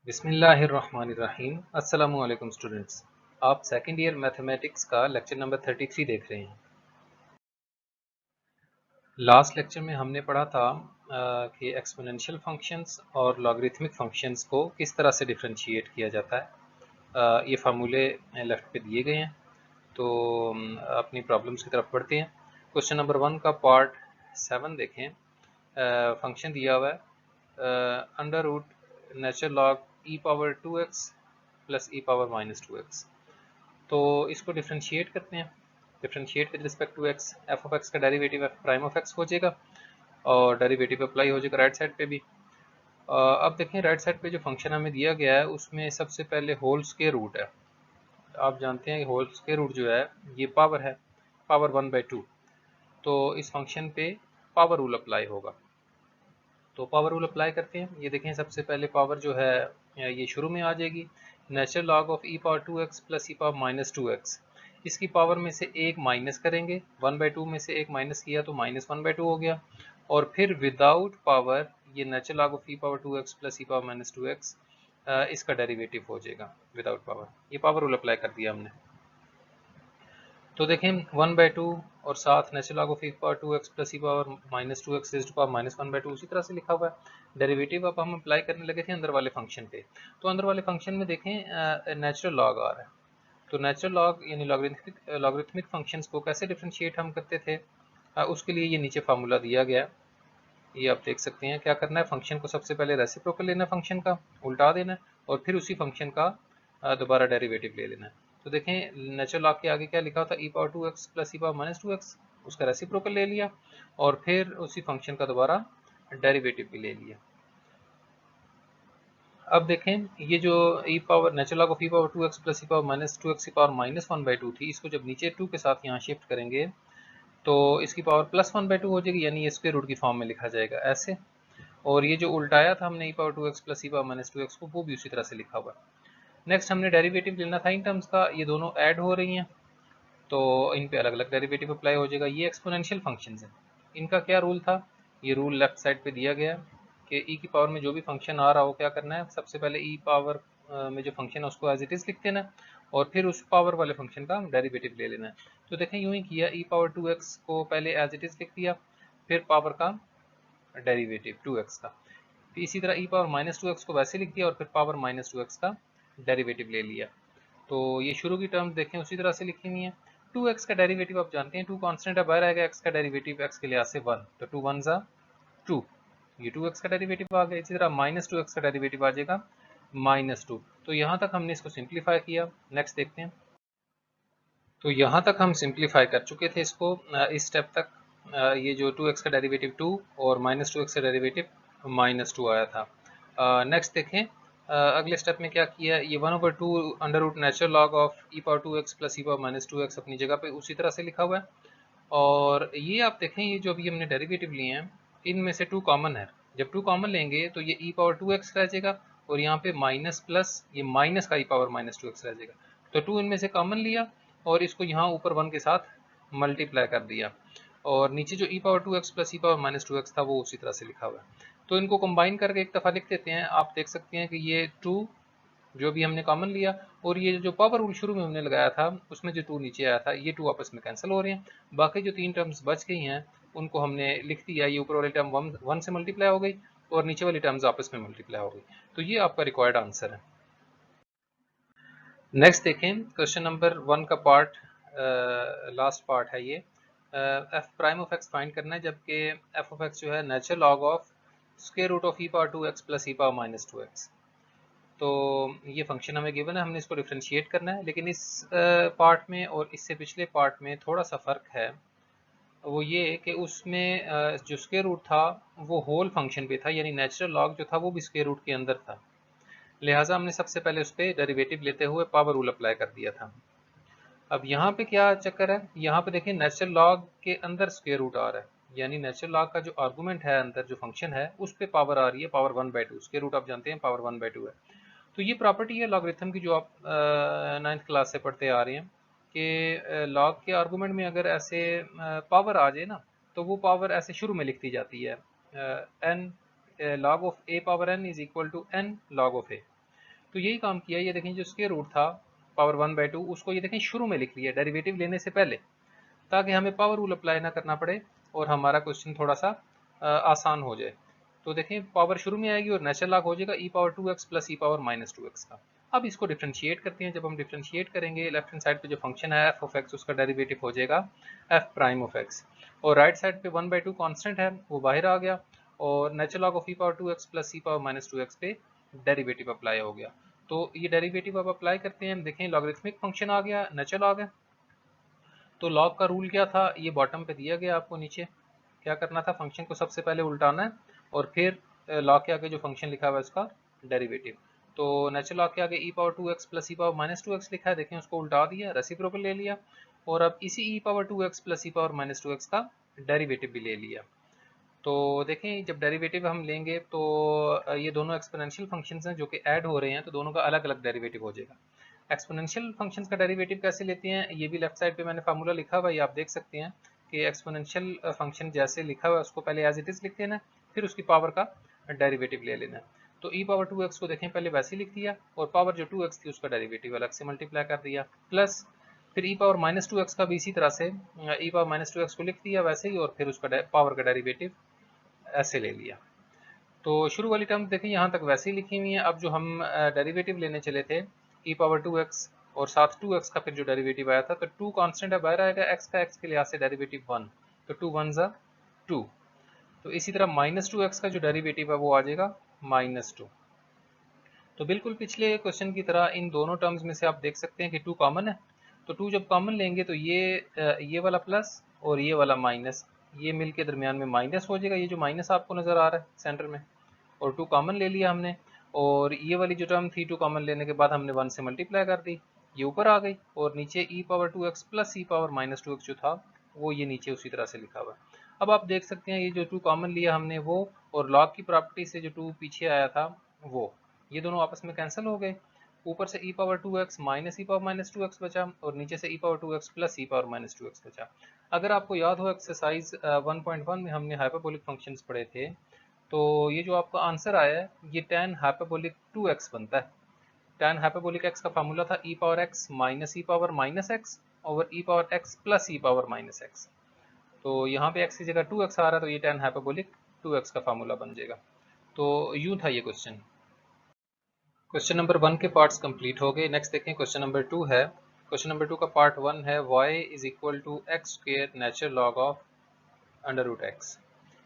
बिस्मिल्लाहिर्रहमानिर्रहीम। अस्सलामु अलैकुम स्टूडेंट्स, आप सेकेंड ईयर मैथमेटिक्स का लेक्चर नंबर 33 देख रहे हैं। लास्ट लेक्चर में हमने पढ़ा था कि एक्सपोनेंशियल फंक्शंस और लॉगरिथमिक फंक्शंस को किस तरह से डिफरेंशिएट किया जाता है। ये फार्मूले लेफ्ट पे दिए गए हैं, तो अपनी प्रॉब्लम्स की तरफ बढ़ते हैं। क्वेश्चन नंबर 1 का पार्ट 7 देखें। फंक्शन दिया हुआ है under root natural log E power 2x plus ई पावर माइनस 2x। तो इसको डिफ्रेंशिएट करते हैं। Differentiate with respect to x, F of X का derivative F prime of X हो जाएगा और डेरिवेटिव अप्लाई हो जाएगा राइट साइड पे भी। अब देखें राइट साइड पे जो फंक्शन हमें दिया गया है उसमें सबसे पहले होल स्क्वायर रूट है। आप जानते हैं कि होल स्क्वायर रूट जो है ये पावर है, पावर 1/2। तो इस फंक्शन पे पावर रूल अप्लाई होगा। तो पावर रूल अप्लाई करते हैं। ये देखें सबसे पहले पावर जो है ये शुरू में आ जाएगी, natural log of E power 2x plus E power minus 2x। इसकी पावर में से एक माइनस करेंगे, 1/2 में से एक माइनस किया तो -1/2 हो गया। और फिर विदाउट पावर ये natural log of E power 2x plus E power minus 2x इसका डेरिवेटिव हो जाएगा विदाउट पावर। ये पावर रूल अप्लाई कर दिया हमने। तो देखें 1/2 और साथ natural log of E power 2x plus E power minus 2x raised to power -1/2 उसी तरह से लिखा हुआ है। डेरिवेटिव अब हम अप्लाई करने लगे थे अंदर वाले फंक्शन पे। तो अंदर वाले फंक्शन में देखें नेचुरल लॉग आ रहा है। तो नेचुरल लॉग यानी लॉगरिथमिक फंक्शंस को कैसे डिफरेंशिएट हम करते थे, उसके लिए ये नीचे फार्मूला दिया गया है। ये आप देख सकते हैं। क्या करना है, फंक्शन को सबसे पहले रेसिप्रोकल लेना है, फंक्शन का उल्टा देना है और फिर उसी फंक्शन का दोबारा डेरिवेटिव ले लेना है। तो देखें नेचुरल लॉग के आगे क्या लिखा था, ई पावर 2x प्लस ई पावर माइनस 2x, उसका रेसिप्रोकल ले लिया और फिर उसी फंक्शन का दोबारा डेरिवेटिव भी ले लिया। अब देखें ये जो E power natural log of E power 2x plus E power minus 2x E power -1/2 थी, इसको जब नीचे 2 के साथ यहाँ शिफ्ट करेंगे तो इसकी पावर +1/2 हो जाएगी, यानी ये स्क्वायर रूट की फॉर्म में लिखा जाएगा ऐसे। और ये जो उल्टाया था हमने ई पावर 2x प्लस ई पावर माइनस 2x को, वो भी उसी तरह से लिखा हुआ है। नेक्स्ट हमने डेरिवेटिव लेना था इन टर्म्स का, ये दोनों ऐड हो रही हैं तो इन पे अलग अलग डेरिवेटिव अप्लाई हो जाएगा। ये एक्सपोनेंशियल फंक्शंस हैं, इनका क्या रूल था, ये रूल लेफ्ट साइड पे दिया गया कि ई की पावर में जो भी फंक्शन आ रहा हो क्या करना है, सबसे पहले ई पावर में जो फंक्शन है उसको एज इट इज़ लिख देना और फिर उस पावर वाले फंक्शन का डेरिवेटिव ले लेना है। तो देखें यूँ ही किया, ई पावर 2x को पहले एज इट इज़ लिख दिया, फिर पावर का डेरिवेटिव 2x का, फिर इसी तरह ई पावर -2x को वैसे लिख दिया और फिर पावर -2x का डेरिवेटिव ले लिया। तो ये शुरू की टर्म्स देखें उसी तरह से लिखी हुई है। 2x का डेरिवेटिव आप जानते हैं 2 कांस्टेंट है, बाहर आएगा x का डेरिवेटिव x के लिहाज से 1, तो 2 1 जा 2, ये 2x का डेरिवेटिव आ गया। इसी तरह -2x का डेरिवेटिव आ जाएगा -2। तो यहाँ तक हमने इसको सिंप्लीफाई किया। नेक्स्ट देखते हैं। तो यहाँ तक हम सिंप्लीफाई कर चुके थे इसको, इस स्टेप तक। ये जो 2x का डेरिवेटिव 2 और -2x का डेरिवेटिव -2 आया था। नेक्स्ट देखें अगले स्टेप में क्या किया, ये 1/2 under root natural log of E power 2x plus E power -2x अपनी जगह पे उसी तरह से लिखा हुआ है। और ये आप देखें ये जो अभी हमने डेरिवेटिव लिए हैं इनमें से 2 कॉमन है। जब 2 कॉमन लेंगे तो ये ई पावर 2x रह जाएगा और यहाँ पे माइनस प्लस ये माइनस का ई पावर -2x रह जाएगा। तो 2 इनमें से कॉमन लिया और इसको यहाँ ऊपर 1 के साथ मल्टीप्लाई कर दिया और नीचे जो ई पावर 2x प्लस ई पावर -2x था वो उसी तरह से लिखा हुआ है। तो इनको कंबाइन करके एक दफ़ा लिख देते हैं। आप देख सकते हैं कि ये 2 जो भी हमने कॉमन लिया और ये जो पावर रूल शुरू में हमने लगाया था उसमें जो 2 नीचे आया था, ये 2 आपस में कैंसिल हो रहे हैं। बाकी जो 3 टर्म्स बच गई हैं उनको हमने लिख दिया, ये ऊपर वाली टर्म 1 से मल्टीप्लाई हो गई और नीचे वाली टर्म्स आपस में मल्टीप्लाई हो गई। तो ये आपका रिक्वायर्ड आंसर है। नेक्स्ट देखें क्वेश्चन नंबर 1 का पार्ट, लास्ट पार्ट है ये। F prime of x find करना है, जबकि एफ ऑफ एक्स जो है natural log of square root of E power 2x plus E power -2x। तो ये फंक्शन हमें गिवन है, हमने इसको डिफ्रेंशिएट करना है। लेकिन इस पार्ट में और इससे पिछले पार्ट में थोड़ा सा फ़र्क है, वो ये कि उसमें जो स्क्वायर रूट था वो होल फंक्शन पे था, यानी नेचुरल लॉग जो था वो भी स्क्वायर रूट के अंदर था। लिहाजा हमने सबसे पहले उस पर डेरिवेटिव लेते हुए पावर रूल अप्लाई कर दिया था। अब यहाँ पे क्या चक्कर है, यहाँ पे देखिए नेचुरल लॉग के अंदर स्क्वायर रूट आ रहा है, यानी नेचुरल लॉग का जो आर्गूमेंट है अंदर जो फंक्शन है उस पर पावर आ रही है, पावर 1/2। स्क्वायर रूट आप जानते हैं पावर 1/2 है। तो ये प्रॉपर्टी है लॉगरिथम की जो आप 9th क्लास से पढ़ते आ रहे हैं कि लॉग के आर्गूमेंट में अगर ऐसे पावर आ जाए ना तो वो पावर ऐसे शुरू में लिख दी जाती है, N log of A power N is equal to N log of A. तो यही काम किया, ये देखें जो स्क्वायर रूट था पावर 1/2 उसको ये देखें शुरू में लिख लिया डेरिवेटिव लेने से पहले, ताकि हमें पावर रूल अप्लाई ना करना पड़े और हमारा क्वेश्चन थोड़ा सा आसान हो जाए। तो देखें पावर शुरू में आएगी और नेचुरल लॉग हो जाएगा e⁻2x प्लस e⁻−2x का। अब इसको डिफ्रेंशिएट करते हैं। जब हम डिफ्रेंशिएट करेंगे लेफ्ट हैंड साइड पे जो फंक्शन है f ऑफ x उसका डेरिवेटिव हो जाएगा f प्राइम ऑफ x, और राइट साइड पे 1/2 कांस्टेंट है वो बाहर आ गया, और natural log of e⁻2x plus e⁻−2x पे डेरिवेटिव अप्लाई हो गया। तो ये डेरिवेटिव अब अप्लाई करते हैं, देखें लॉगरिथमिक फंक्शन आ गया, नेचुरल लॉग है। तो लॉग का रूल क्या था, ये बॉटम पे दिया गया आपको, नीचे क्या करना था, फंक्शन को सबसे पहले उल्टाना है और फिर लॉग के आगे जो फंक्शन लिखा हुआ है उसका डेरिवेटिव। तो नेचुरल लॉग के आगे e⁻2x प्लस e⁻−2x लिखा है, देखें उसको उल्टा दिया, रेसिप्रोकल ले लिया, और अब इसी e⁻2x प्लस e⁻−2x का डेरिवेटिव भी ले लिया। तो देखें जब डेरिवेटिव हम लेंगे तो ये दोनों एक्सपोनेंशियल फंक्शंस हैं जो कि ऐड हो रहे हैं, तो दोनों का अलग अलग डेरिवेटिव हो जाएगा। एक्सपोनेंशियल फंक्शंस का डेरिवेटिव कैसे लेते हैं, ये भी लेफ्ट साइड पे मैंने फार्मूला लिखा हुआ है, ये आप देख सकते हैं कि एक्सपोनेंशियल फंक्शन जैसे लिखा हुआ है उसको पहले एज इट इज लिख देना, फिर उसकी पावर का डेरिवेटिव ले लेना। तो e⁻2x को देखें पहले वैसे ही लिख दिया, और पावर जो 2x थी उसका डेरिवेटिव अलग से मल्टीप्लाई कर दिया, प्लस फिर e⁻−2x का भी इसी तरह से e⁻−2x को लिख दिया वैसे ही, और फिर उसका पावर का डेरिवेटिव ऐसे ले लिया। तो शुरू वाली टर्म देखें यहाँ तक वैसे ही लिखी हुई है। अब जो हम डेरिवेटिव लेने चले थे e⁻2x और साथ 2x का फिर जो डेरिवेटिव आया था, तो 2 कांस्टेंट है बाहर आएगा, x का x के लिहाज से डेरिवेटिव 1, तो 2 1 ज़ा 2। तो इसी तरह -2x का जो डेरिवेटिव है वो आ जाएगा -2। तो बिल्कुल पिछले क्वेश्चन की तरह इन दोनों टर्म्स में से आप देख सकते हैं कि 2 कॉमन है, तो 2 जब कॉमन लेंगे तो ये वाला प्लस और ये वाला माइनस, ये मिल के दरमियान में माइनस हो जाएगा, ये जो माइनस आपको नज़र आ रहा है सेंटर में, और 2 कॉमन ले लिया हमने, और ये वाली जो टर्म थी 2 कॉमन लेने के बाद हमने 1 से मल्टीप्लाई कर दी, ये ऊपर आ गई, और नीचे e⁻2x प्लस e⁻−2x जो था वो ये नीचे उसी तरह से लिखा हुआ है। अब आप देख सकते हैं ये जो 2 कॉमन लिया हमने वो, और लॉग की प्रॉपर्टी से जो 2 पीछे आया था वो, ये दोनों आपस में कैंसिल हो गए। ऊपर से e⁻2x माइनस e⁻−2x बचा, और नीचे से e⁻2x प्लस e⁻−2x बचा। अगर आपको याद हो एक्सरसाइज 1.1 में हमने हाइपरबोलिक फंक्शंस पढ़े थे, तो ये जो आपका आंसर आया है ये tan हाइपरबोलिक 2x बनता है। tan हाइपरबोलिक x का फार्मूला था e⁻x minus e⁻−x over e⁻x plus e⁻−x। तो यहाँ पे x की जगह 2x आ रहा है, तो ये tan हाइपरबोलिक 2x का फार्मूला बन जाएगा। तो यूँ था ये क्वेश्चन। क्वेश्चन नंबर 1 के पार्ट्स कंप्लीट हो गए। नेक्स्ट देखें क्वेश्चन नंबर 2 है। क्वेश्चन नंबर 2 का पार्ट 1 है y is equal to x square natural log of √x।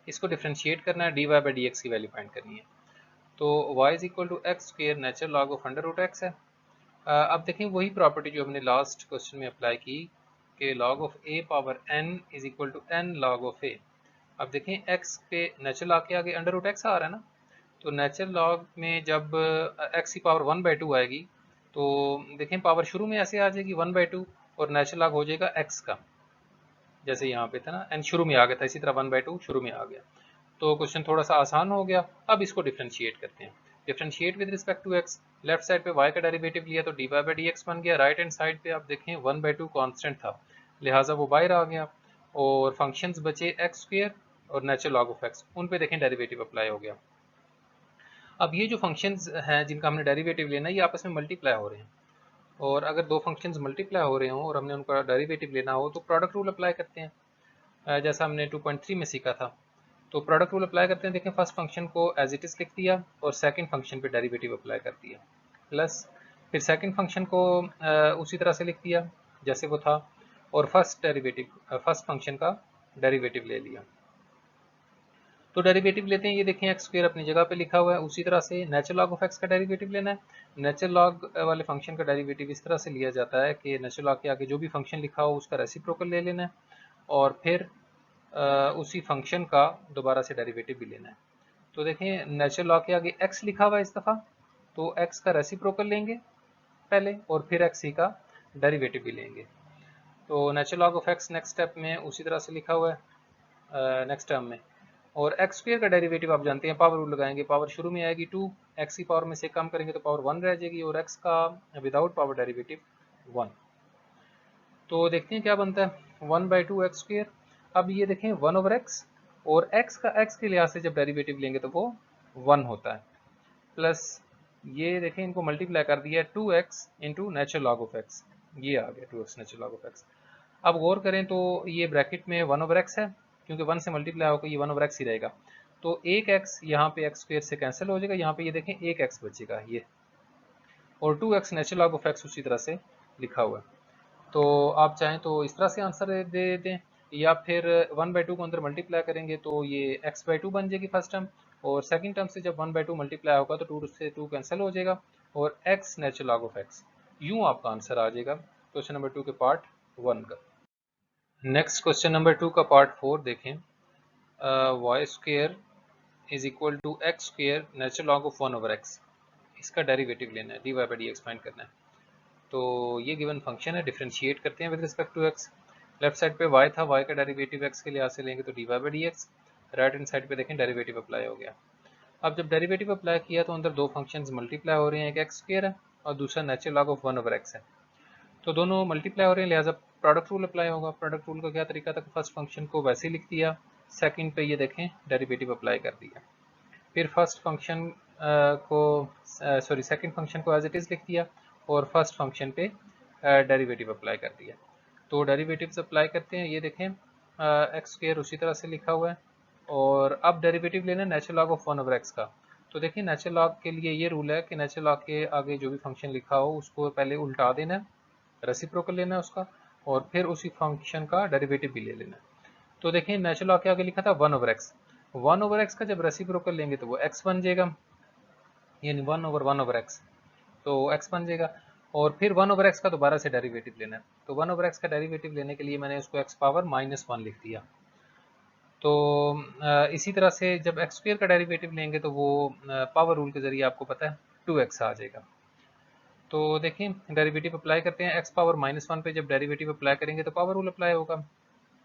इसको डिफ्रेंशिएट करना है, dy/dx की वैल्यू फाइंड करनी है। तो y is equal to x square natural log of √x है। अब देखें वही प्रॉपर्टी जो हमने लास्ट क्वेश्चन में अप्लाई की कि log of a power n is equal to n log of a। अब देखें x पे नेचुरल लॉग के आगे √x आ रहा है ना, तो नेचुरल लॉग में जब x की पावर 1/2 आएगी, तो देखें पावर शुरू में ऐसे आ जाएगी 1/2, और नेचुरल लॉग हो जाएगा x का, जैसे यहाँ पे था ना n शुरू में आ गया था, इसी तरह 1/2 शुरू में आ गया। तो क्वेश्चन थोड़ा सा आसान हो गया। अब इसको डिफ्रेंशिएट करते हैं। Differentiate with respect to x, left side पे y का डेरिवेटिव लिया तो dy/dx बन गया। राइट हैंड साइड पे आप देखें 1/2 कांस्टेंट था, लिहाजा वो बाहर आ गया, और फंक्शंस बचे एक्स स्क्वायर और नेचुरल लॉग ऑफ x, उन पे देखें डेरिवेटिव अप्लाई हो गया। अब ये जो फंक्शंस हैं जिनका हमने डेरिवेटिव लेना है ये आपस में मल्टीप्लाई हो रहे हैं, और अगर दो फंक्शंस मल्टीप्लाई हो रहे हों और हमने उनका डेरिवेटिव लेना हो तो प्रोडक्ट रूल अप्लाई करते हैं, जैसा हमने 2.3 में सीखा था। तो प्रोडक्ट रूल अप्लाई करते हैं। देखें फर्स्ट फंक्शन को एज इट इज़ लिख दिया और सेकंड फंक्शन पे डेरिवेटिव अप्लाई कर दिया, प्लस फिर सेकंड फंक्शन को उसी तरह से लिख दिया जैसे वो था, और फर्स्ट फंक्शन का डेरिवेटिव ले लिया। तो डेरिवेटिव लेते हैं, ये देखें एक्स स्क्वायर अपनी जगह पे लिखा हुआ है, उसी तरह से नेचुरल लॉग ऑफ एक्स का डेरिवेटिव लेना है। नेचुरल लॉग वाले फंक्शन का डेरिवेटिव इस तरह से लिया जाता है कि नेचुरल लॉग के आगे जो भी फंक्शन लिखा हो उसका रेसिप्रोकल ले लेना है, और फिर उसी फंक्शन का दोबारा से डेरिवेटिव भी लेना है। तो देखें नेचुरल लॉग के आगे x लिखा हुआ है इस दफ़ा, तो x का रेसिप्रोकल लेंगे पहले और फिर x ही का डेरिवेटिव भी लेंगे। तो natural log of x next step में उसी तरह से लिखा हुआ है नेक्स्ट टर्म में, और एक्स स्क्वायर का डेरिवेटिव आप जानते हैं, पावर रूल लगाएंगे, पावर शुरू में आएगी 2, एक्स की पावर में से कम करेंगे तो पावर 1 रह जाएगी, और एक्स का विदाउट पावर डेरिवेटिव 1। तो देखते हैं क्या बनता है 1/2 एक्स स्क्वायर। अब ये देखें 1 ओवर एक्स, और x का x के लिहाज से जब डेरिवेटिव लेंगे तो वो 1 होता है, प्लस ये देखें इनको मल्टीप्लाई कर दिया 2x into natural log of x, ये आ गया 2x natural log of x। अब गौर करें तो ये ब्रैकेट में 1/x है, क्योंकि 1 से मल्टीप्लाई होकर ये 1/x ही रहेगा, तो एक x यहाँ पे x स्क्वायर से कैंसिल हो जाएगा, यहाँ पे ये देखें एक x बचेगा ये, और 2x natural log of x उसी तरह से लिखा हुआ है। तो आप चाहें तो इस तरह से आंसर दे दें, या फिर 1/2 को अंदर मल्टीप्लाई करेंगे तो ये x/2 बन जाएगी फर्स्ट टर्म, और सेकंड टर्म से जब 1/2 मल्टीप्लाई होगा तो 2 से 2 कैंसिल हो जाएगा, और x natural log of x, यूं आपका आंसर आ जाएगा क्वेश्चन नंबर 2 के पार्ट 1 का। नेक्स्ट क्वेश्चन नंबर 2 का पार्ट 4 देखें, y square is equal to x square natural log of 1/x, इसका डेरिवेटिव लेना है, dy बाई dx फाइंड करना है। तो ये गिवन फंक्शन है, डिफरेंशिएट करते हैं with respect to x। Left side पे y था, y का डेरिवेटिव x के लिहाज से लेंगे तो dy by dx, right hand side पे देखें डेरिवेटिव अप्लाई हो गया। अब जब डेरिवेटिव अप्लाई किया तो अंदर दो फंक्शंस मल्टीप्लाई हो रहे हैं, एक x स्क्वायर है और दूसरा नेचुरल लॉग ऑफ 1/x है, तो दोनों मल्टीप्लाई हो रहे हैं, लिहाजा प्रोडक्ट रूल अप्लाई होगा। प्रोडक्ट रूल का क्या तरीका था, फर्स्ट फंक्शन को वैसे ही लिख दिया, सेकंड पे ये देखें डेरिवेटिव अप्लाई कर दिया, फिर फर्स्ट फंक्शन सेकंड फंक्शन को एज इट इज़ लिख दिया, और फर्स्ट फंक्शन पे डेरिवेटिव अप्लाई कर दिया। तो डेरिवेटिव्स अप्लाई करते हैं, ये देखें एक्स स्क्वायर उसी तरह से लिखा हुआ है, और अब डेरिवेटिव लेना है नेचुरल लॉग ऑफ 1/x का। तो देखिए नेचुरल लॉग के लिए ये रूल है कि नेचुरल लॉग के आगे जो भी फंक्शन लिखा हो उसको पहले उल्टा देना है, रेसिप्रोकल लेना है उसका, और फिर उसी फंक्शन का डेरिवेटिव भी ले लेना है। तो देखिए नेचुरल लॉग के आगे लिखा था 1/x, 1/x का जब रेसिप्रोकल लेंगे तो वो x बन जाएगा, यानी 1/1/x, तो x बन जाएगा, और फिर 1/x का दोबारा से डेरिवेटिव लेना है। तो 1/x का डेरिवेटिव लेने के लिए मैंने उसको x पावर -1 लिख दिया। तो इसी तरह से जब x स्क्वायर का डेरिवेटिव लेंगे तो वो पावर रूल के जरिए आपको पता है 2x आ जाएगा। तो देखिए डेरिवेटिव अप्लाई करते हैं, x पावर -1 पे जब डेरिवेटिव अप्लाई करेंगे तो पावर रूल अप्लाई होगा।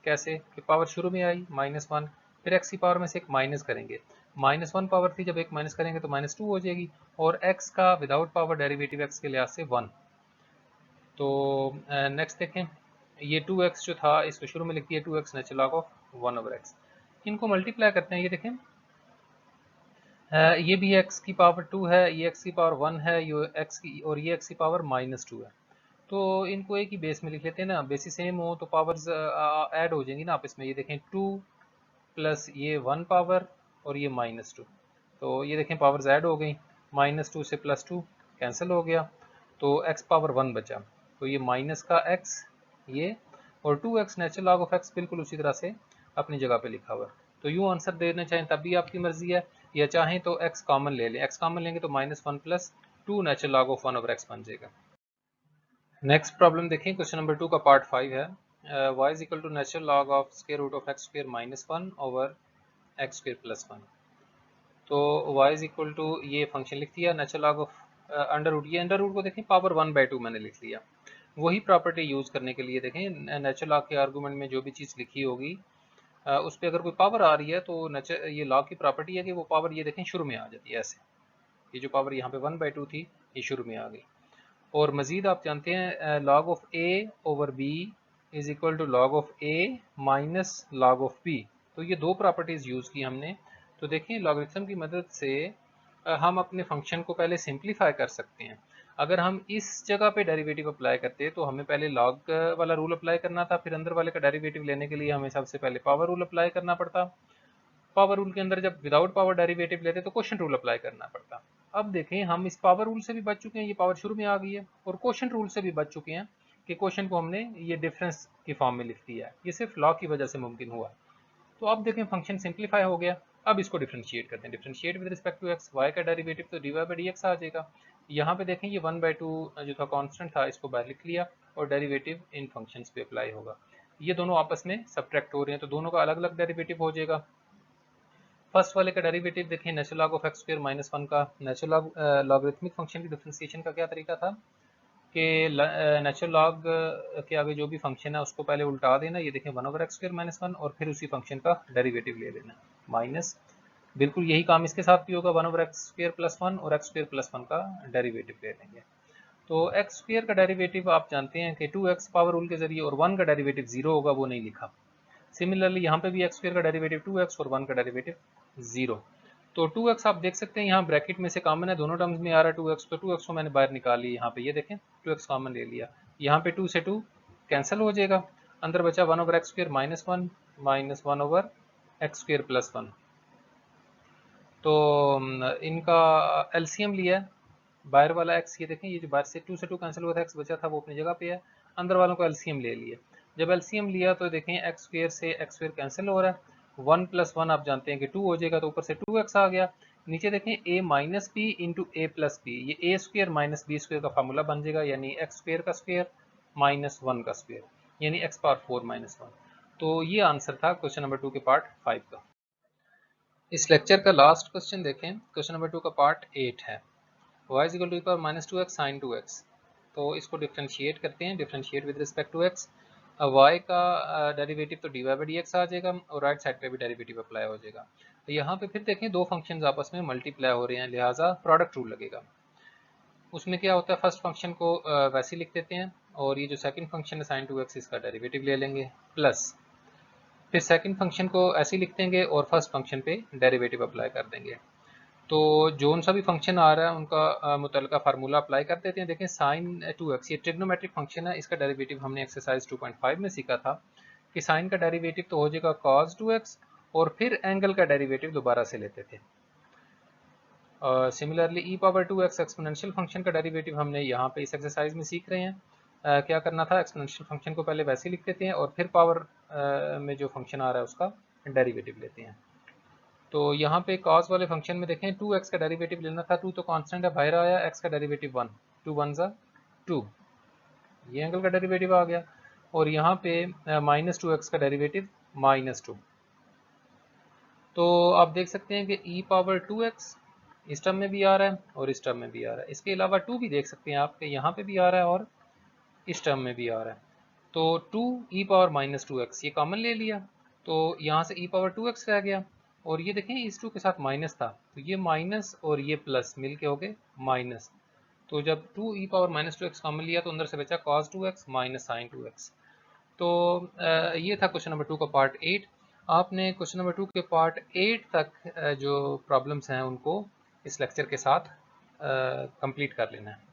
कैसे कि पावर शुरू में आई -1, फिर x की पावर में से एक माइनस करेंगे, -1 पावर थी, जब एक माइनस करेंगे तो -2 हो जाएगी, और x का विदाउट पावर डेरिवेटिव x के लिहाज से 1। तो नेक्स्ट देखें, ये 2x जो था इसको शुरू में लिख दिया 2x natural log of 1/x, इनको मल्टीप्लाई करते हैं, ये देखें ये भी x की पावर 2 है, ये x की पावर 1 है, ये x की, और ये x की पावर -2 है। तो इनको एक ही बेस में लिख लेते हैं ना, बेसिस सेम हो तो पावर्स ऐड हो जाएंगी ना आपस में। ये देखें 2 प्लस ये 1 पावर और ये -2, तो ये देखें पावर्स ऐड हो गई, -2 से +2 कैंसिल हो गया, तो x पावर 1 बचा, तो ये माइनस का x ये, और 2x natural log of x बिल्कुल उसी तरह से अपनी जगह पे लिखा हुआ है। तो यूँ आंसर देना चाहें तब भी आपकी मर्जी है, या चाहें तो x कॉमन ले लें, x कॉमन लेंगे तो -1 + 2 नेचुरल लॉग ऑफ 1/x बन जाएगा। नेक्स्ट प्रॉब्लम देखें, क्वेश्चन नंबर 2 का पार्ट 5 है, y is equal to natural log of square root of x square -1 over x square + 1। तो y इज इक्वल टू ये फंक्शन लिख दिया, natural log of under root, ये अंडर रूट को देखें पावर 1/2 मैंने लिख लिया। वही प्रॉपर्टी यूज़ करने के लिए देखें नेचुरल लॉग के आर्गूमेंट में जो भी चीज़ लिखी होगी उस पर अगर कोई पावर आ रही है तो ये लॉग की प्रॉपर्टी है कि वो पावर ये देखें शुरू में आ जाती है ऐसे, ये जो पावर यहाँ पे 1/2 थी ये शुरू में आ गई। और मज़ीद आप जानते हैं log of a over b is equal to log of a minus log of b, तो ये दो प्रॉपर्टीज़ यूज़ की हमने। तो देखिए लॉगरिथम की मदद से हम अपने फंक्शन को पहले सिंप्लीफाई कर सकते हैं। अगर हम इस जगह पे डेरिवेटिव अप्लाई करते तो हमें पहले लॉग वाला रूल अप्लाई करना था, फिर अंदर वाले का डेरिवेटिव लेने के लिए हमें सबसे पहले पावर रूल अप्लाई करना पड़ता, पावर रूल के अंदर जब विदाउट पावर डेरिवेटिव लेते तो क्वोशिएंट रूल अप्लाई करना पड़ता। अब देखें हम इस पावर रूल से भी बच चुके हैं, ये पावर शुरू में आ गई है, और क्वोशिएंट रूल से भी बच चुके हैं कि क्वोशिएंट को हमने ये डिफरेंस की फॉर्म में लिख दिया है, ये सिर्फ लॉ की वजह से मुमकिन हुआ। तो अब देखें फंक्शन सिंप्लीफाई हो गया, अब इसको डिफरेंशिएट करते हैं, differentiate with respect to x, y का डेरिवेटिव तो dy बाई dx आ जाएगा। यहाँ पे देखें ये 1/2 जो था कांस्टेंट था इसको बाहर लिख लिया, और डेरिवेटिव इन फंक्शंस पे अप्लाई होगा। ये दोनों आपस में सब्ट्रैक्ट हो रहे हैं तो दोनों का अलग अलग डेरिवेटिव हो जाएगा। फर्स्ट वाले का डेरिवेटिव देखें natural log of x square -1 का, नेचुरल लॉगरिथमिक फंक्शन की डिफरेंशिएशन का क्या तरीका था कि नेचुरल लॉग के आगे जो भी फंक्शन है उसको पहले उल्टा देना, ये देखें 1/x स्क्वायर -1, और फिर उसी फंक्शन का डेरिवेटिव ले लेना माइनस, बिल्कुल यही काम इसके साथ भी होगा, 1/x स्क्वायर +1 और x स्क्वायर +1 का डेरिवेटिव ले लेंगे। तो x स्क्वायर का डेरिवेटिव आप जानते हैं कि 2x पावर रूल के जरिए, और 1 का डेरिवेटिव 0 होगा, वो नहीं लिखा। सिमिलरली यहाँ पे भी x स्क्वायर का डेरिवेटिव 2x और 1 का डेरिवेटिव 0। तो 2x आप देख सकते हैं यहाँ ब्रैकेट में से कॉमन है, दोनों टर्म्स में आ रहा है 2x, तो 2x को मैंने बाहर निकाल लिया यहाँ पे, ये देखें 2x कॉमन ले लिया, यहाँ पे 2 से 2 कैंसिल हो जाएगा, अंदर बचा 1/x² minus 1 minus 1/x² plus 1। तो इनका एलसीएम लिया है, बाहर वाला x, ये देखें ये जो बाहर से 2 से 2 कैंसिल हुआ था, x बचा था वो अपनी जगह पे है, अंदर वालों को एलसीएम ले लिया। जब एलसीएम लिया तो देखें x² से x² कैंसिल हो रहा है, 1 + 1 आप जानते हैं कि 2 हो जाएगा, तो ऊपर से 2x आ गया, नीचे देखें a minus b into a plus b, ये a² माइनस b² का फार्मूला बन जाएगा, यानी x² का स्क्वायर माइनस 1 का स्क्वायर, यानी x⁴ माइनस 1। तो ये आंसर था क्वेश्चन नंबर 2 के पार्ट 5 का। इस लेक्चर का लास्ट क्वेश्चन देखें, क्वेश्चन नंबर 2 का पार्ट 8 है, y is equal to power minus 2x sine 2x। तो इसको डिफ्रेंशिएट करते हैं, differentiate with respect to x। y का डेरिवेटिव तो dy बाई dx आ जाएगा और राइट साइड पे भी डेरिवेटिव अप्लाई हो जाएगा। तो यहाँ पे फिर देखें दो फंक्शंस आपस में मल्टीप्लाई हो रहे हैं, लिहाजा प्रोडक्ट रूल लगेगा। उसमें क्या होता है, फर्स्ट फंक्शन को वैसे लिख देते हैं और ये जो सेकंड फंक्शन है साइन 2x इसका डेरिवेटिव ले लेंगे, प्लस फिर सेकंड फंक्शन को ऐसे लिख देंगे और फर्स्ट फंक्शन पे डेरिवेटिव अप्लाई कर देंगे। तो जोन सा भी फंक्शन आ रहा है उनका मुतलका फार्मूला अप्लाई कर देते हैं। देखें साइन 2x ये ट्रिग्नोमेट्रिक फंक्शन है, इसका डेरिवेटिव हमने एक्सरसाइज 2.5 में सीखा था कि साइन का डेरिवेटिव तो हो जाएगा cos 2x और फिर एंगल का डेरिवेटिव दोबारा से लेते थे। सिमिलरली e⁻2x एक्सपोनेंशियल फंक्शन का डेरिवेटिव हमने यहाँ पे इस एक्सरसाइज में सीख रहे हैं। क्या करना था, एक्सपोनेंशियल फंक्शन को पहले वैसे लिख देते हैं और फिर पावर में जो फंक्शन आ रहा है उसका डेरिवेटिव लेते हैं। तो यहाँ पे cos वाले फंक्शन में देखें 2x का डेरिवेटिव लेना था, 2 तो कांस्टेंट है बाहर आया, x का डेरिवेटिव 1, 2 1 ज़ा 2, ये एंगल का डेरिवेटिव आ गया, और यहाँ पे माइनस 2x का डेरिवेटिव माइनस 2। तो आप देख सकते हैं कि e⁻2x इस टर्म में भी आ रहा है और इस टर्म में भी आ रहा है, इसके अलावा 2 भी देख सकते हैं आप कि यहाँ पे भी आ रहा है और इस टर्म में भी आ रहा है। तो 2e⁻−2x ये कॉमन ले लिया, तो यहाँ से e⁻2x रह गया, और ये देखें इस 2 के साथ माइनस था, तो ये माइनस और ये प्लस मिल के हो गए माइनस। तो जब 2e⁻−2x कॉमन लिया तो अंदर से बचा cos 2x minus sin 2x। तो ये था क्वेश्चन नंबर 2 का पार्ट 8। आपने क्वेश्चन नंबर 2 के पार्ट 8 तक जो प्रॉब्लम्स हैं उनको इस लेक्चर के साथ कंप्लीट कर लेना है।